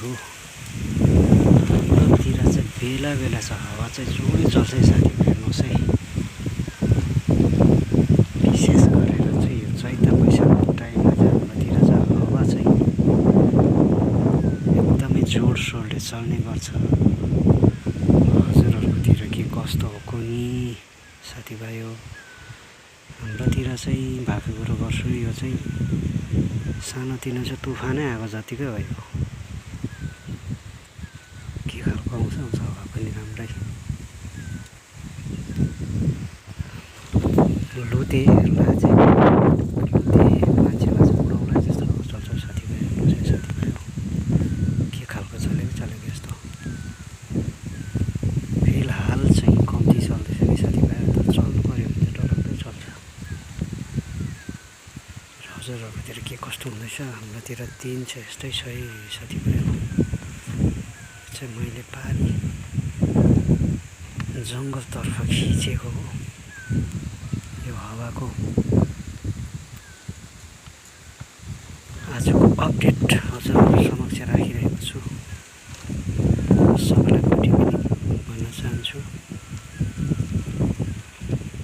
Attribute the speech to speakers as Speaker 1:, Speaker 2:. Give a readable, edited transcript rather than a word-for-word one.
Speaker 1: हो। हाम्रोतिर चाहिँ बेला बेला छ हावा चाहिँ जोडी चल्छ साथीभाइ हेर्नुहोस् है। विशेष गरेर चाहिँ यो चैत वैशाखको टाइममा चाहिँ हाम्रोतिर चाहिँ हावा चाहिँ एकदमै जोडसोडले चल्ने गर्छ। हजुरहरूकोतिर के कस्तो हो कुनी साथीभाइ हो। हाम्रोतिर चाहिँ भएको कुरो गर्छु यो चाहिँ सानोतिनो चाहिँ तुफानै आएको जतिकै भयो। के खालको आउँछ हावा पनि राम्रै। लुतेहरूलाई चाहिँ मान्छेलाई चाहिँ उडाउला जस्तो चल्छ साथीभाइ हेर्नुहोस् है साथीभाइ हो। के खालको चलेको यस्तो फिलहाल चाहिँ कम्ती चल्दैछ कि साथीभाइ, तर चल्नु पऱ्यो भने चाहिँ डरलाग्दो चल्छ। हजुरहरूतिर के कस्तो हुँदैछ? हाम्रोतिर दिन चाहिँ यस्तै छ है साथीभाइ हो। चाहिँ मैले पारी जङ्गलतर्फ खिचेको हो यो हावाको आजको अपडेट हजुरहरू समक्ष राखिरहेको